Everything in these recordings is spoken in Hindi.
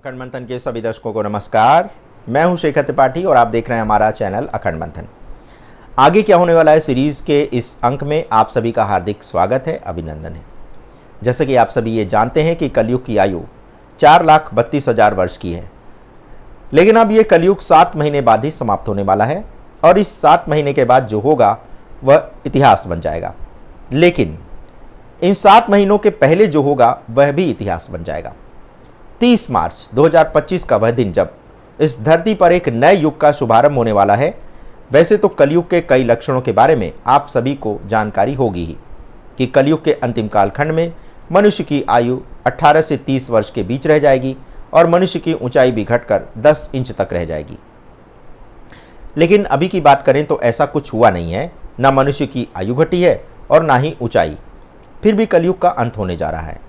अखंड मंथन के सभी दर्शकों को नमस्कार। मैं हूं शेखर त्रिपाठी और आप देख रहे हैं हमारा चैनल अखंड मंथन। आगे क्या होने वाला है सीरीज के इस अंक में आप सभी का हार्दिक स्वागत है, अभिनंदन है। जैसे कि आप सभी ये जानते हैं कि कलयुग की आयु 4,32,000 वर्ष की है, लेकिन अब ये कलयुग 7 महीने बाद ही समाप्त होने वाला है और इस 7 महीने के बाद जो होगा वह इतिहास बन जाएगा। लेकिन इन 7 महीनों के पहले जो होगा वह भी इतिहास बन जाएगा। 30 मार्च 2025 का वह दिन जब इस धरती पर एक नए युग का शुभारंभ होने वाला है। वैसे तो कलयुग के कई लक्षणों के बारे में आप सभी को जानकारी होगी ही कि कलयुग के अंतिम कालखंड में मनुष्य की आयु 18 से 30 वर्ष के बीच रह जाएगी और मनुष्य की ऊंचाई भी घटकर 10 इंच तक रह जाएगी। लेकिन अभी की बात करें तो ऐसा कुछ हुआ नहीं है, ना मनुष्य की आयु घटी है और ना ही ऊंचाई। फिर भी कलयुग का अंत होने जा रहा है।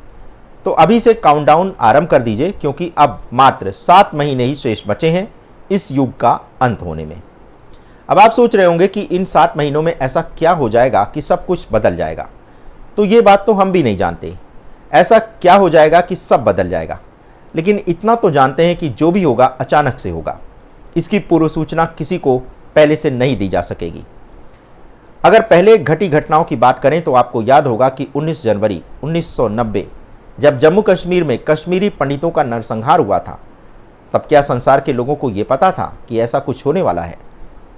तो अभी से काउंटडाउन आरंभ कर दीजिए, क्योंकि अब मात्र 7 महीने ही शेष बचे हैं इस युग का अंत होने में। अब आप सोच रहे होंगे कि इन 7 महीनों में ऐसा क्या हो जाएगा कि सब कुछ बदल जाएगा। तो ये बात तो हम भी नहीं जानते, ऐसा क्या हो जाएगा कि सब बदल जाएगा। लेकिन इतना तो जानते हैं कि जो भी होगा अचानक से होगा। इसकी पूर्व सूचना किसी को पहले से नहीं दी जा सकेगी। अगर पहले घटी घटनाओं की बात करें तो आपको याद होगा कि 19 जनवरी 1990 जब जम्मू कश्मीर में कश्मीरी पंडितों का नरसंहार हुआ था, तब क्या संसार के लोगों को ये पता था कि ऐसा कुछ होने वाला है?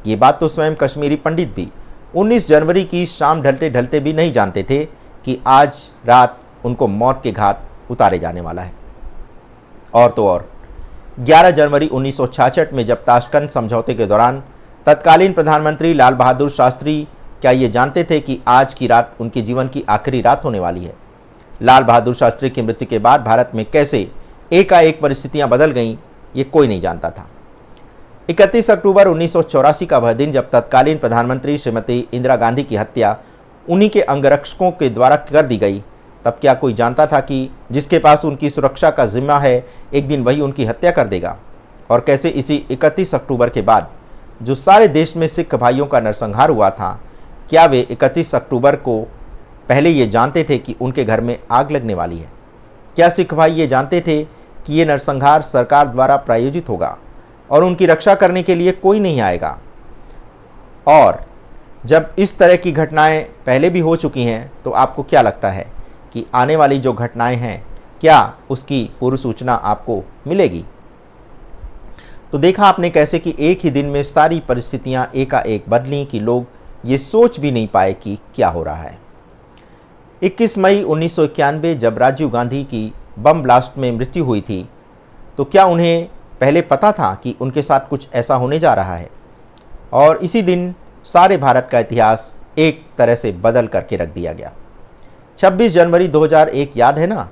ये बात तो स्वयं कश्मीरी पंडित भी 19 जनवरी की शाम ढलते ढलते भी नहीं जानते थे कि आज रात उनको मौत के घाट उतारे जाने वाला है। और तो और 11 जनवरी 1966 में जब ताशकंद समझौते के दौरान तत्कालीन प्रधानमंत्री लाल बहादुर शास्त्री क्या ये जानते थे कि आज की रात उनके जीवन की आखिरी रात होने वाली है? लाल बहादुर शास्त्री की मृत्यु के बाद भारत में कैसे एकाएक परिस्थितियां बदल गईं, ये कोई नहीं जानता था। 31 अक्टूबर 1984 का वह दिन जब तत्कालीन प्रधानमंत्री श्रीमती इंदिरा गांधी की हत्या उन्हीं के अंगरक्षकों के द्वारा कर दी गई, तब क्या कोई जानता था कि जिसके पास उनकी सुरक्षा का जिम्मा है एक दिन वही उनकी हत्या कर देगा? और कैसे इसी 31 अक्टूबर के बाद जो सारे देश में सिख भाइयों का नरसंहार हुआ था, क्या वे 31 अक्टूबर को पहले ये जानते थे कि उनके घर में आग लगने वाली है? क्या सिख भाई ये जानते थे कि ये नरसंहार सरकार द्वारा प्रायोजित होगा और उनकी रक्षा करने के लिए कोई नहीं आएगा? और जब इस तरह की घटनाएं पहले भी हो चुकी हैं तो आपको क्या लगता है कि आने वाली जो घटनाएं हैं क्या उसकी पूर्व सूचना आपको मिलेगी? तो देखा आपने कैसे कि एक ही दिन में सारी परिस्थितियां एकाएक बदली कि लोग ये सोच भी नहीं पाए कि क्या हो रहा है। 21 मई 1991 जब राजीव गांधी की बम ब्लास्ट में मृत्यु हुई थी, तो क्या उन्हें पहले पता था कि उनके साथ कुछ ऐसा होने जा रहा है? और इसी दिन सारे भारत का इतिहास एक तरह से बदल करके रख दिया गया। 26 जनवरी 2001 याद है ना,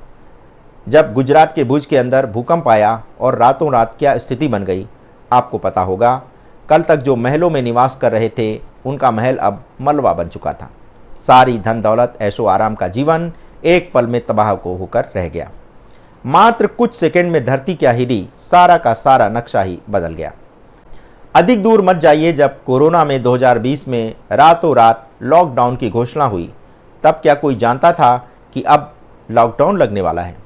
जब गुजरात के भुज के अंदर भूकंप आया और रातों रात क्या स्थिति बन गई आपको पता होगा। कल तक जो महलों में निवास कर रहे थे उनका महल अब मलबा बन चुका था। सारी धन दौलत ऐशो आराम का जीवन एक पल में तबाह को होकर रह गया। मात्र कुछ सेकंड में धरती क्या हिली, सारा का सारा नक्शा ही बदल गया। अधिक दूर मत जाइए, जब कोरोना में 2020 में रातों रात लॉकडाउन की घोषणा हुई, तब क्या कोई जानता था कि अब लॉकडाउन लगने वाला है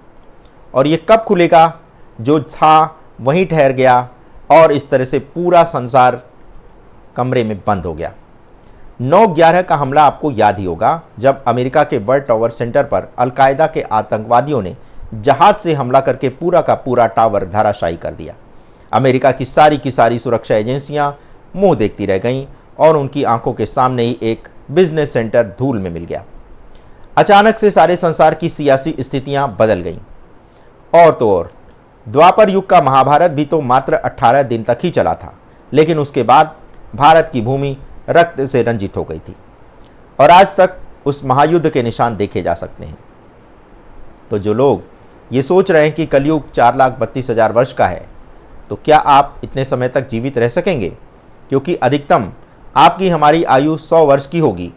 और ये कब खुलेगा? जो था वहीं ठहर गया और इस तरह से पूरा संसार कमरे में बंद हो गया। 9/11 का हमला आपको याद ही होगा, जब अमेरिका के वर्ल्ड टावर सेंटर पर अलकायदा के आतंकवादियों ने जहाज से हमला करके पूरा का पूरा टावर धराशायी कर दिया। अमेरिका की सारी सुरक्षा एजेंसियां मुंह देखती रह गईं और उनकी आंखों के सामने ही एक बिजनेस सेंटर धूल में मिल गया। अचानक से सारे संसार की सियासी स्थितियां बदल गईं। और तो और द्वापर युग का महाभारत भी तो मात्र 18 दिन तक ही चला था, लेकिन उसके बाद भारत की भूमि रक्त से रंजित हो गई थी और आज तक उस महायुद्ध के निशान देखे जा सकते हैं। तो जो लोग ये सोच रहे हैं कि कलयुग 4,32,000 वर्ष का है, तो क्या आप इतने समय तक जीवित रह सकेंगे? क्योंकि अधिकतम आपकी हमारी आयु 100 वर्ष की होगी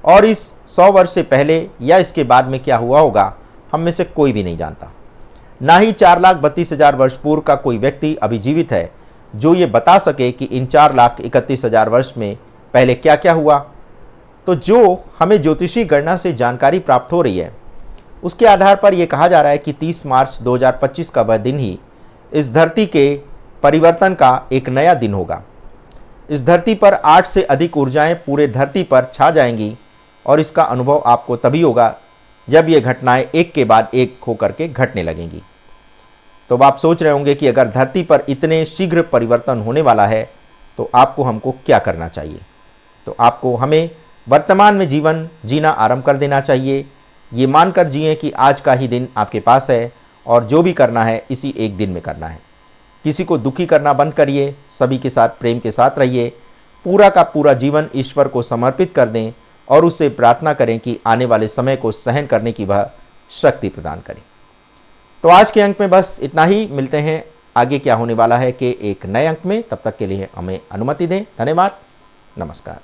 और इस 100 वर्ष से पहले या इसके बाद में क्या हुआ होगा हम में से कोई भी नहीं जानता। ना ही 4,32,000 वर्ष पूर्व का कोई व्यक्ति अभी जीवित है जो ये बता सके कि इन 4,31,000 वर्ष में पहले क्या क्या हुआ। तो जो हमें ज्योतिषी गणना से जानकारी प्राप्त हो रही है उसके आधार पर यह कहा जा रहा है कि 30 मार्च 2025 का वह दिन ही इस धरती के परिवर्तन का एक नया दिन होगा। इस धरती पर 8 से अधिक ऊर्जाएं पूरे धरती पर छा जाएंगी और इसका अनुभव आपको तभी होगा जब ये घटनाएं एक के बाद एक होकर के घटने लगेंगी। तो अब आप सोच रहे होंगे कि अगर धरती पर इतने शीघ्र परिवर्तन होने वाला है तो आपको हमको क्या करना चाहिए। तो आपको हमें वर्तमान में जीवन जीना आरंभ कर देना चाहिए। ये मानकर जिए कि आज का ही दिन आपके पास है और जो भी करना है इसी एक दिन में करना है। किसी को दुखी करना बंद करिए, सभी के साथ प्रेम के साथ रहिए, पूरा का पूरा जीवन ईश्वर को समर्पित कर दें और उससे प्रार्थना करें कि आने वाले समय को सहन करने की वह शक्ति प्रदान करें। तो आज के अंक में बस इतना ही। मिलते हैं आगे क्या होने वाला है कि एक नए अंक में। तब तक के लिए हमें अनुमति दें। धन्यवाद। नमस्कार।